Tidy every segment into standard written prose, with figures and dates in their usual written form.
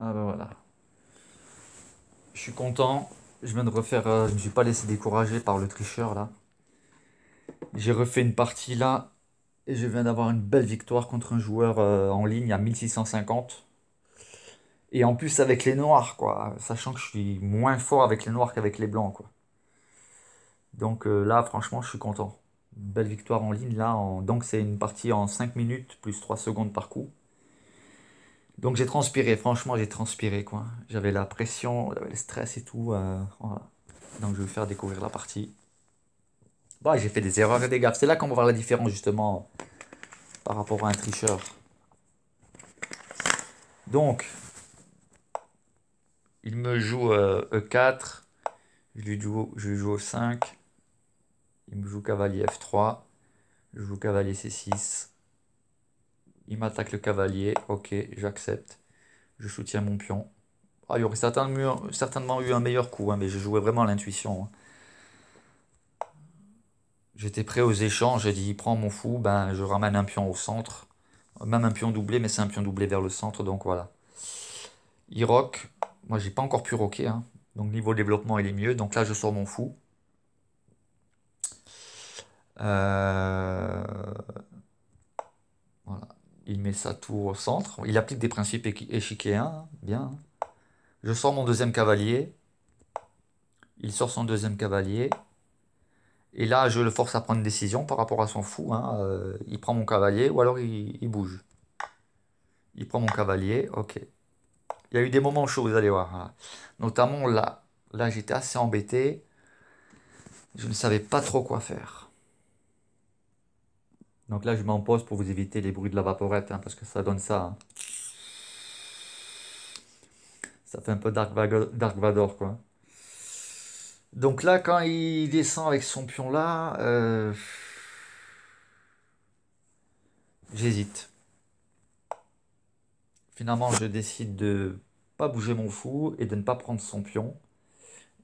Ah bah voilà. Je suis content. Je viens de refaire. Je ne me suis pas laissé décourager par le tricheur là. J'ai refait une partie là et je viens d'avoir une belle victoire contre un joueur en ligne à 1650. Et en plus avec les noirs quoi. Sachant que je suis moins fort avec les noirs qu'avec les blancs quoi. Donc là franchement je suis content. Une belle victoire en ligne là. Donc c'est une partie en 5 minutes plus 3 secondes par coup. Donc j'ai transpiré, franchement j'ai transpiré quoi. J'avais la pression, j'avais le stress et tout. Voilà. Donc je vais vous faire découvrir la partie. Bah, j'ai fait des erreurs et des gaffes. C'est là qu'on va voir la différence justement par rapport à un tricheur. Donc, il me joue E4, je lui joue au 5, il me joue cavalier F3, je joue cavalier C6, il m'attaque le cavalier, ok, j'accepte, je soutiens mon pion. Ah, il y aurait certainement eu un meilleur coup, hein, mais j'ai joué vraiment à l'intuition, hein. J'étais prêt aux échanges, j'ai dit prends mon fou, ben je ramène un pion au centre, même un pion doublé, mais c'est un pion doublé vers le centre, donc voilà. Il rock. Moi, j'ai pas encore pu rocker, hein. Donc, niveau développement, il est mieux. Donc là, je sors mon fou. Euh, voilà. Il met sa tour au centre. Il applique des principes échiquéens, hein. Bien. Je sors mon deuxième cavalier. Il sort son deuxième cavalier. Et là, je le force à prendre une décision par rapport à son fou, hein. Il prend mon cavalier ou alors il bouge. Il prend mon cavalier. Ok. Il y a eu des moments chauds, vous allez voir, hein. Notamment là. Là, j'étais assez embêté. Je ne savais pas trop quoi faire. Donc là, je m'en pose pour vous éviter les bruits de la vaporette, hein, parce que ça donne ça, hein. Ça fait un peu Dark Vador, quoi. Donc là, quand il descend avec son pion là, j'hésite. Finalement, je décide de pas bouger mon fou et de ne pas prendre son pion.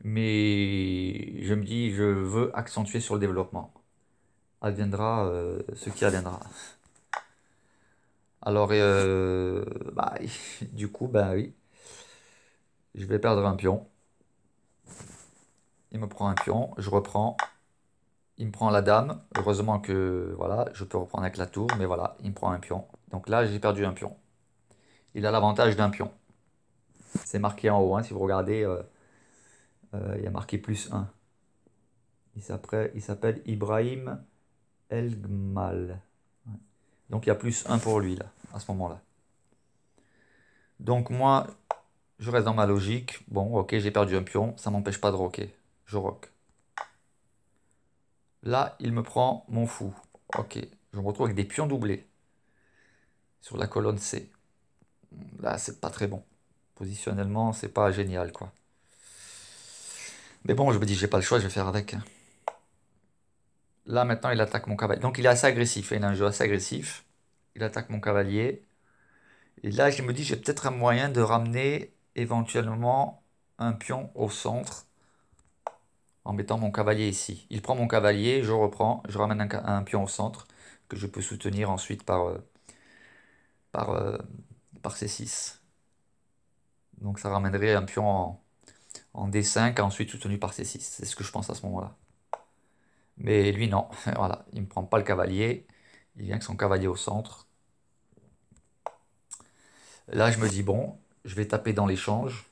Mais je me dis, je veux accentuer sur le développement. Adviendra ce qui adviendra. Alors, bah, du coup, bah oui, je vais perdre un pion. Il me prend un pion, je reprends. Il me prend la dame. Heureusement que voilà, je peux reprendre avec la tour, mais voilà, il me prend un pion. Donc là, j'ai perdu un pion. Il a l'avantage d'un pion. C'est marqué en haut, hein, si vous regardez, il y a marqué +1. Il s'appelle Ibrahim El Gmal. Ouais. Donc il y a +1 pour lui, là, à ce moment-là. Donc moi, je reste dans ma logique. Bon, ok, j'ai perdu un pion, ça m'empêche pas de rocker. Je rock. Là, il me prend mon fou. Ok, je me retrouve avec des pions doublés sur la colonne C. Là, c'est pas très bon. Positionnellement, c'est pas génial, quoi. Mais bon, je me dis, j'ai pas le choix, je vais faire avec, hein. Là, maintenant, il attaque mon cavalier. Donc, il est assez agressif, hein, il a un jeu assez agressif. Il attaque mon cavalier. Et là, je me dis, j'ai peut-être un moyen de ramener éventuellement un pion au centre en mettant mon cavalier ici. Il prend mon cavalier, je reprends, je ramène un pion au centre que je peux soutenir ensuite par, euh, par C6. Donc, ça ramènerait un pion en D5, ensuite soutenu par C6. C'est ce que je pense à ce moment-là. Mais lui, non. Voilà, il ne me prend pas le cavalier. Il vient avec son cavalier au centre. Là, je me dis, bon, je vais taper dans l'échange.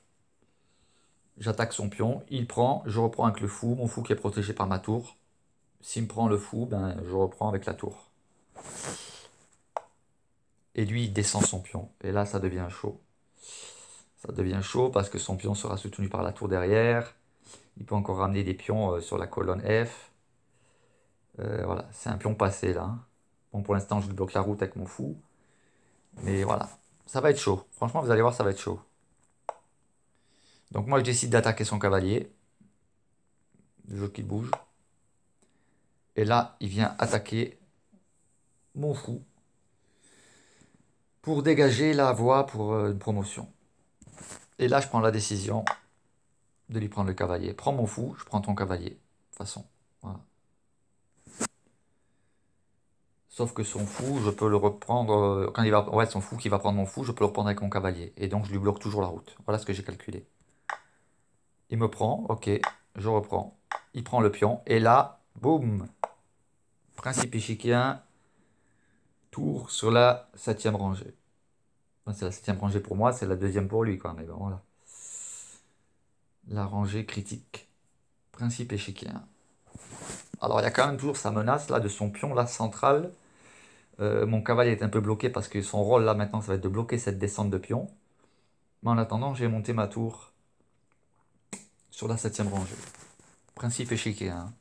J'attaque son pion. Il prend, je reprends avec le fou. Mon fou qui est protégé par ma tour. S'il me prend le fou, ben, je reprends avec la tour. Et lui, il descend son pion. Et là, ça devient chaud. Ça devient chaud parce que son pion sera soutenu par la tour derrière. Il peut encore ramener des pions sur la colonne F. Voilà, c'est un pion passé là, hein. Bon, pour l'instant, je lui bloque la route avec mon fou. Mais voilà, ça va être chaud. Franchement, vous allez voir, ça va être chaud. Donc moi, je décide d'attaquer son cavalier. Le jeu qui bouge. Et là, il vient attaquer mon fou pour dégager la voie pour une promotion. Et là, je prends la décision de lui prendre le cavalier. Prends mon fou, je prends ton cavalier. De toute façon, voilà. Sauf que son fou, je peux le reprendre quand il va. Ouais, son fou qui va prendre mon fou, je peux le reprendre avec mon cavalier. Et donc je lui bloque toujours la route. Voilà ce que j'ai calculé. Il me prend, ok, je reprends. Il prend le pion. Et là, boum! Principe échiquien, tour sur la septième rangée. Enfin, c'est la septième rangée pour moi, c'est la deuxième pour lui, quoi. Mais bon, voilà. La rangée critique. Principe échiquien. Alors, il y a quand même toujours sa menace là de son pion là central. Mon cavalier est un peu bloqué parce que son rôle là maintenant, ça va être de bloquer cette descente de pion. Mais en attendant, j'ai monté ma tour sur la septième rangée. Principe échiquien.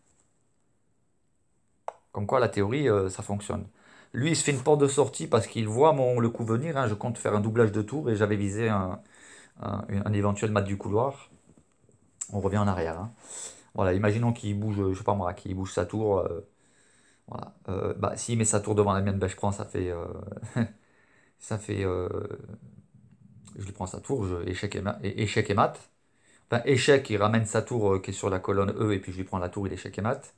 Comme quoi, la théorie, ça fonctionne. Lui, il se fait une porte de sortie parce qu'il voit le coup venir, hein. Je compte faire un doublage de tour et j'avais visé un éventuel mat du couloir. On revient en arrière, hein. Voilà, imaginons qu'il bouge, je sais pas moi, qu'il bouge sa tour. Voilà. Bah, s'il met sa tour devant la mienne, ben, je prends, ça fait, ça fait, je lui prends sa tour, échec et mat. Enfin, échec, il ramène sa tour qui est sur la colonne E et puis je lui prends la tour, il échec et mat.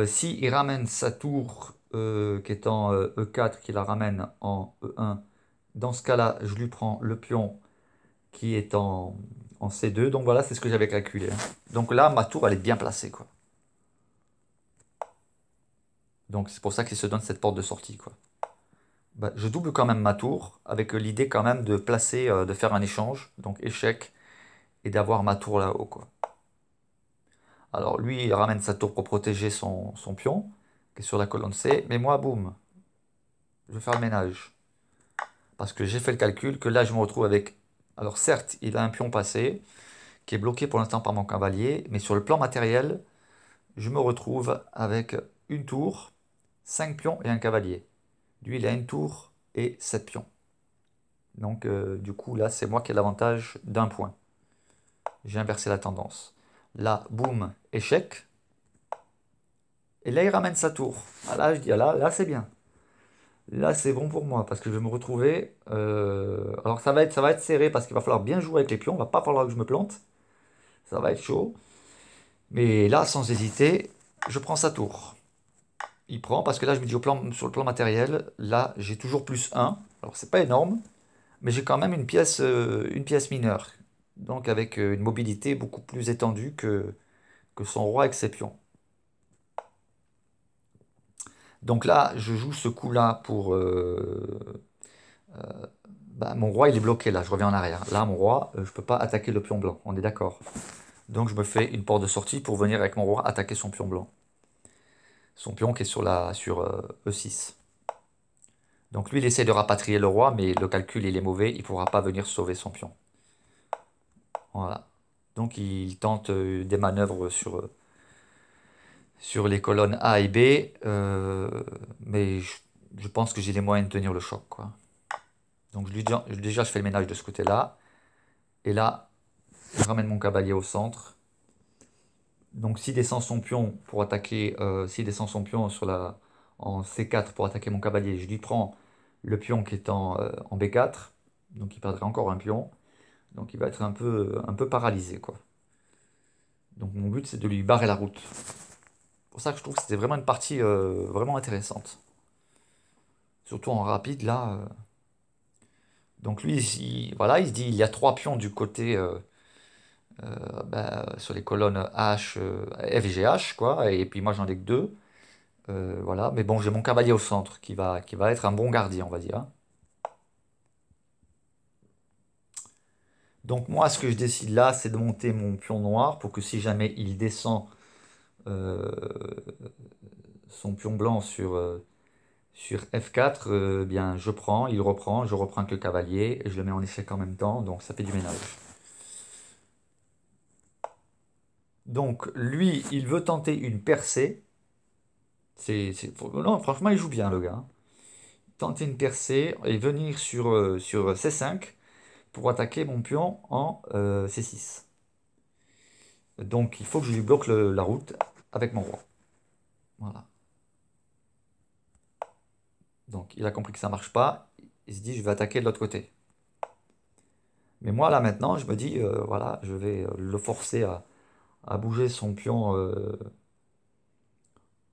Si il ramène sa tour qui est en E4, qui la ramène en E1, dans ce cas-là, je lui prends le pion qui est en C2. Donc voilà, c'est ce que j'avais calculé, hein. Donc là, ma tour, elle est bien placée, quoi. Donc c'est pour ça qu'il se donne cette porte de sortie, quoi. Bah, je double quand même ma tour, avec l'idée quand même de placer, de faire un échange, donc échec, et d'avoir ma tour là-haut, quoi. Alors lui, il ramène sa tour pour protéger son pion, qui est sur la colonne C, mais moi, boum, je vais faire le ménage. Parce que j'ai fait le calcul que là, je me retrouve avec... Alors certes, il a un pion passé, qui est bloqué pour l'instant par mon cavalier, mais sur le plan matériel, je me retrouve avec une tour, 5 pions et un cavalier. Lui, il a une tour et 7 pions. Donc du coup, là, c'est moi qui ai l'avantage d'un point. J'ai inversé la tendance. Là, boum, échec. Et là, il ramène sa tour. Ah, là, je dis, ah, là c'est bien. Là, c'est bon pour moi parce que je vais me retrouver. Alors, ça va être serré parce qu'il va falloir bien jouer avec les pions. Il va pas falloir que je me plante. Ça va être chaud. Mais là, sans hésiter, je prends sa tour. Il prend parce que là, je me dis sur le plan matériel, là, j'ai toujours plus un. Alors, c'est pas énorme, mais j'ai quand même une pièce mineure. Donc, avec une mobilité beaucoup plus étendue que son roi avec ses pions. Donc là, je joue ce coup-là pour... bah, mon roi, il est bloqué là, je reviens en arrière. Là, mon roi, je peux pas attaquer le pion blanc, on est d'accord. Donc je me fais une porte de sortie pour venir avec mon roi attaquer son pion blanc. Son pion qui est sur E6. Donc lui, il essaie de rapatrier le roi, mais le calcul, il est mauvais, il ne pourra pas venir sauver son pion. Voilà. Donc il tente des manœuvres sur les colonnes A et B, mais je pense que j'ai les moyens de tenir le choc, quoi. Donc déjà, je fais le ménage de ce côté-là. Et là, je ramène mon cavalier au centre. Donc s'il descend son pion pour attaquer, s'il descend son pion en C4 pour attaquer mon cavalier, je lui prends le pion qui est en B4. Donc il perdrait encore un pion. Donc il va être un peu paralysé, quoi. Donc mon but, c'est de lui barrer la route. C'est pour ça que je trouve que c'était vraiment une partie vraiment intéressante. Surtout en rapide, là. Donc lui, voilà, il se dit, il y a trois pions du côté bah, sur les colonnes H, F, G, H, quoi. Et puis moi, j'en ai que deux. Voilà. Mais bon, j'ai mon cavalier au centre qui va être un bon gardien, on va dire. Donc moi, ce que je décide là, c'est de monter mon pion noir pour que si jamais il descend euh, son pion blanc sur F4, bien je prends, il reprend, je reprends que le cavalier et je le mets en échec en même temps, donc ça fait du ménage. Donc lui, il veut tenter une percée. Non, franchement, il joue bien le gars, hein. Tenter une percée et venir sur C5 pour attaquer mon pion en C6. Donc il faut que je lui bloque la route avec mon roi. Voilà. Donc il a compris que ça marche pas. Il se dit je vais attaquer de l'autre côté. Mais moi là maintenant je me dis voilà je vais le forcer à bouger son pion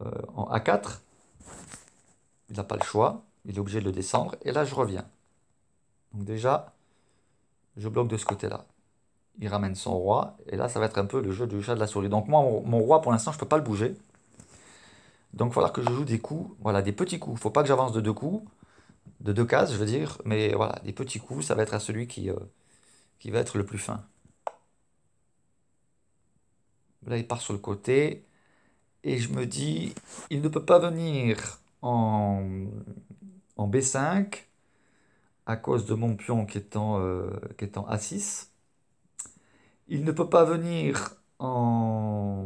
en A4. Il n'a pas le choix, il est obligé de le descendre. Et là, je reviens. Donc déjà, je bloque de ce côté-là. Il ramène son roi. Et là, ça va être un peu le jeu du chat de la souris. Donc moi, mon roi, pour l'instant, je ne peux pas le bouger. Donc il va falloir que je joue des coups. Voilà, des petits coups. Il ne faut pas que j'avance de deux coups. De deux cases, je veux dire. Mais voilà, des petits coups, ça va être à celui qui va être le plus fin. Là, il part sur le côté. Et je me dis, il ne peut pas venir en B5 à cause de mon pion qui est en A6. Il ne peut pas venir en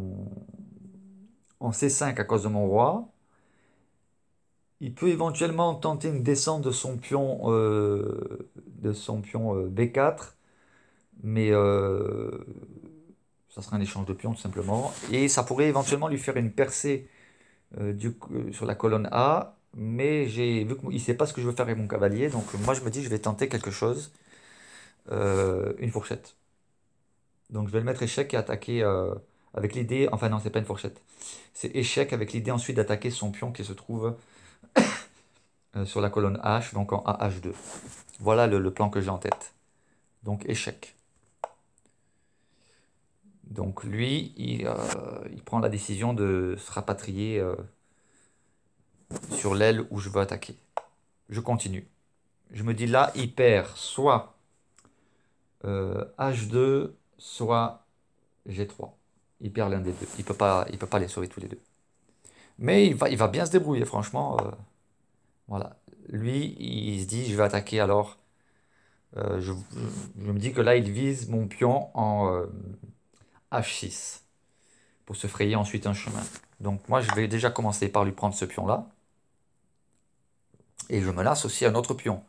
C5 à cause de mon roi. Il peut éventuellement tenter une descente de son pion B4, mais ça sera un échange de pions tout simplement. Et ça pourrait éventuellement lui faire une percée sur la colonne A, mais j'ai vu qu'il ne sait pas ce que je veux faire avec mon cavalier, donc moi je me dis je vais tenter quelque chose, une fourchette. Donc je vais le mettre échec et attaquer avec l'idée, enfin non c'est pas une fourchette, c'est échec avec l'idée ensuite d'attaquer son pion qui se trouve sur la colonne H, donc en AH2. Voilà le plan que j'ai en tête. Donc échec. Donc lui, il prend la décision de se rapatrier sur l'aile où je veux attaquer. Je continue. Je me dis là, il perd soit H2, soit G3. Il perd l'un des deux. Il peut pas les sauver tous les deux. Mais il va bien se débrouiller, franchement. Voilà. Lui, il se dit, je vais attaquer alors. Je me dis que là, il vise mon pion en H6 pour se frayer ensuite un chemin. Donc moi, je vais déjà commencer par lui prendre ce pion-là. Et je me lasse aussi un autre pion,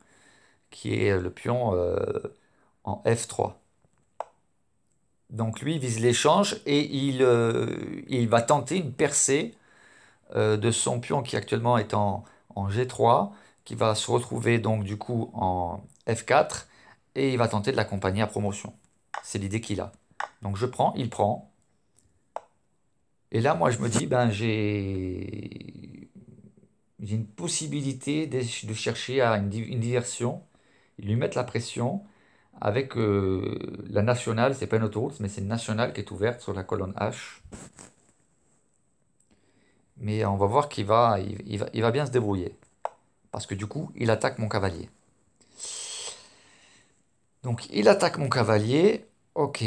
qui est le pion en F3. Donc lui, il vise l'échange et il va tenter une percée de son pion qui actuellement est en G3, qui va se retrouver donc du coup en F4 et il va tenter de l'accompagner à promotion. C'est l'idée qu'il a. Donc je prends, il prend. Et là, moi, je me dis, ben, j'ai une possibilité de chercher à une diversion, lui mettre la pression avec la nationale, c'est pas une autoroute, mais c'est une nationale qui est ouverte sur la colonne H. Mais on va voir il va bien se débrouiller. Parce que du coup, il attaque mon cavalier. Donc, il attaque mon cavalier. Ok.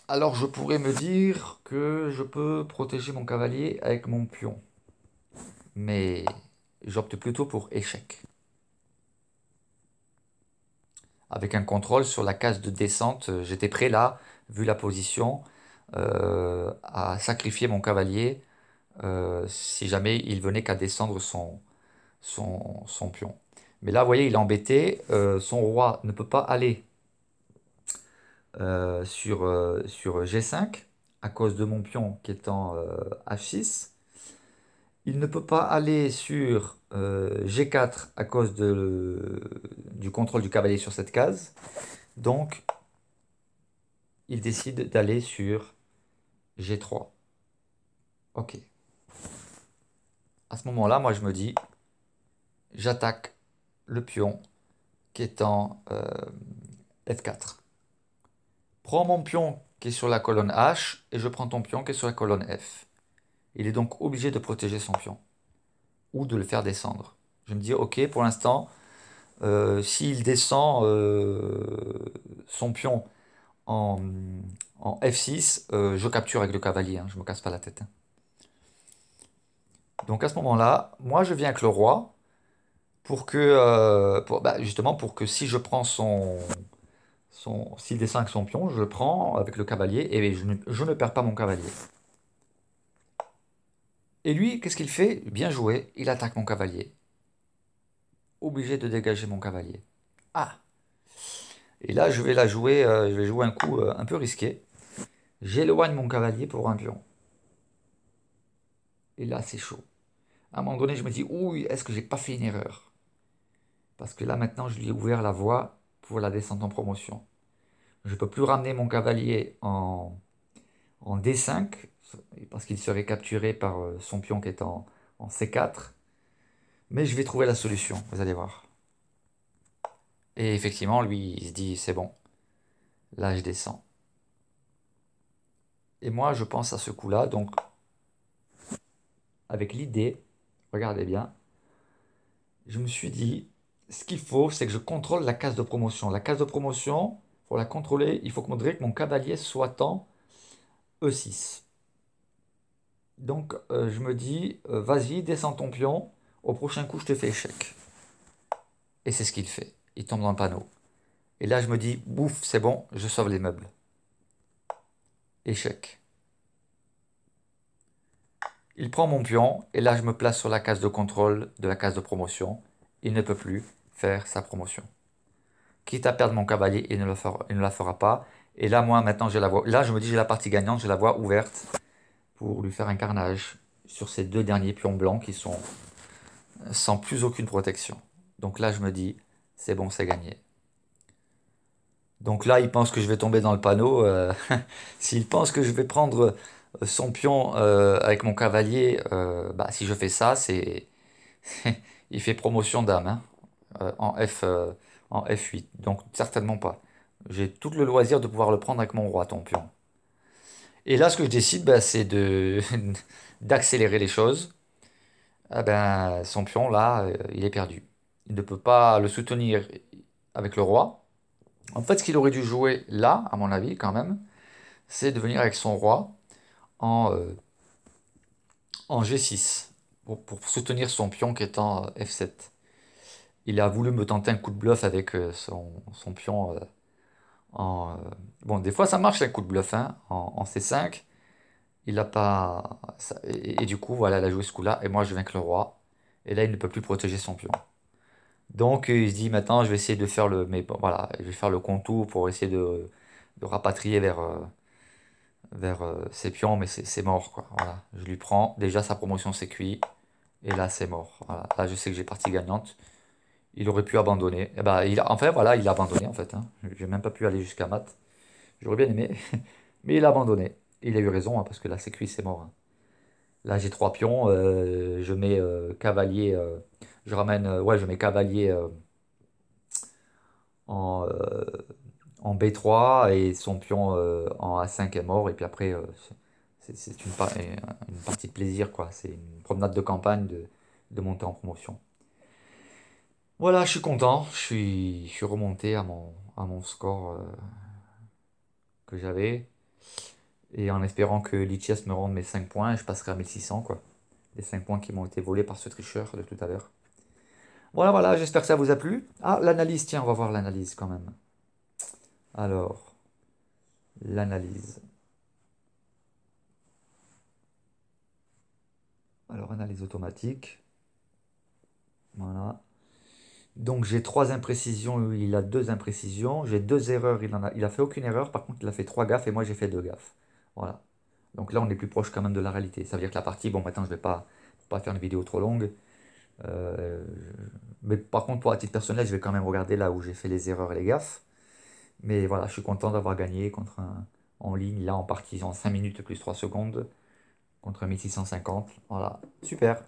Alors, je pourrais me dire que je peux protéger mon cavalier avec mon pion. Mais j'opte plutôt pour échec. Avec un contrôle sur la case de descente, j'étais prêt là, vu la position, à sacrifier mon cavalier si jamais il venait qu'à descendre son pion. Mais là, vous voyez, il est embêté. Son roi ne peut pas aller sur G5 à cause de mon pion qui est en H6. Il ne peut pas aller sur G4 à cause du contrôle du cavalier sur cette case. Donc, il décide d'aller sur G3. Ok. À ce moment-là, moi, je me dis, j'attaque le pion qui est en F4. Prends mon pion qui est sur la colonne H et je prends ton pion qui est sur la colonne F. Il est donc obligé de protéger son pion ou de le faire descendre. Je me dis, ok, pour l'instant, s'il descend son pion en, en F6, je capture avec le cavalier, hein, je me casse pas la tête, hein. Donc à ce moment-là, moi je viens avec le roi justement pour que si je prends s'il descend avec son pion, je le prends avec le cavalier et je ne perds pas mon cavalier. Et lui, qu'est-ce qu'il fait? Bien joué, il attaque mon cavalier. Obligé de dégager mon cavalier. Ah! Et là, je vais jouer un coup un peu risqué. J'éloigne mon cavalier pour un pion. Et là, c'est chaud. À un moment donné, je me dis, ouh, est-ce que j'ai pas fait une erreur? Parce que là, maintenant, je lui ai ouvert la voie pour la descente en promotion. Je ne peux plus ramener mon cavalier en D5, parce qu'il serait capturé par son pion qui est en C4. Mais je vais trouver la solution, vous allez voir. Et effectivement, lui, il se dit, c'est bon, là, je descends. Et moi, je pense à ce coup-là, donc, avec l'idée, regardez bien, je me suis dit, ce qu'il faut, c'est que je contrôle la case de promotion. La case de promotion, pour la contrôler, il faut que mon cavalier soit en E6. Donc, je me dis, vas-y, descends ton pion, au prochain coup, je te fais échec. Et c'est ce qu'il fait. Il tombe dans le panneau. Et là, je me dis, bouf, c'est bon, je sauve les meubles. Échec. Il prend mon pion, et là, je me place sur la case de contrôle de la case de promotion. Il ne peut plus faire sa promotion. Quitte à perdre mon cavalier, il ne la fera pas. Et là, moi, maintenant, je la vois. Là, je me dis, j'ai la partie gagnante, je la vois ouverte pour lui faire un carnage sur ces deux derniers pions blancs qui sont sans plus aucune protection. Donc là, je me dis, c'est bon, c'est gagné. Donc là, il pense que je vais tomber dans le panneau. S'il pense que je vais prendre son pion avec mon cavalier, bah, si je fais ça, c'est il fait promotion dame hein, en F8. Donc certainement pas. J'ai tout le loisir de pouvoir le prendre avec mon roi, ton pion. Et là, ce que je décide, bah, c'est de d'accélérer les choses. Ah ben, son pion, là, il est perdu. Il ne peut pas le soutenir avec le roi. En fait, ce qu'il aurait dû jouer là, à mon avis, quand même, c'est de venir avec son roi en, en G6 pour soutenir son pion qui est en F7. Il a voulu me tenter un coup de bluff avec son pion en... bon, des fois ça marche un coup de bluff hein, en C5. Il a pas... et du coup, voilà, il a joué ce coup-là. Et moi, je viens avec le roi. Et là, il ne peut plus protéger son pion. Donc, il se dit, maintenant, je vais essayer de faire le... Mais bon, voilà, je vais faire le contour pour essayer de rapatrier vers ses pions. Mais c'est mort, quoi. Voilà, je lui prends. Déjà, sa promotion, c'est cuit. Et là, c'est mort. Voilà. Là, je sais que j'ai partie gagnante. Il aurait pu abandonner. Et ben, enfin, voilà, il a abandonné, en fait. Hein. J'ai même pas pu aller jusqu'à mat. J'aurais bien aimé. Mais il a abandonné. Il a eu raison, hein, parce que là, c'est cuit, c'est mort. Hein. Là, j'ai trois pions. Je mets cavalier. Je ramène. Ouais, je mets cavalier en, B3 et son pion en A5 est mort. Et puis après, c'est une partie de plaisir, quoi. C'est une promenade de campagne de monter en promotion. Voilà, je suis content. Je suis remonté à mon score que j'avais. Et en espérant que Lichias me rende mes 5 points, je passerai à 1600, quoi. Les 5 points qui m'ont été volés par ce tricheur de tout à l'heure. Voilà, voilà, j'espère que ça vous a plu. Ah, l'analyse, tiens, on va voir l'analyse quand même. Alors, l'analyse. Alors, analyse automatique. Voilà. Donc, j'ai trois imprécisions, il a deux imprécisions. J'ai deux erreurs, il a fait aucune erreur. Par contre, il a fait trois gaffes et moi, j'ai fait deux gaffes. Voilà. Donc là, on est plus proche quand même de la réalité. Ça veut dire que la partie, bon, maintenant, je vais pas faire une vidéo trop longue. Euh, mais par contre, pour à titre personnel, je vais quand même regarder là où j'ai fait les erreurs et les gaffes. Mais voilà, je suis content d'avoir gagné contre en ligne, là en partie en 5 minutes plus 3 secondes, contre 1650. Voilà, super.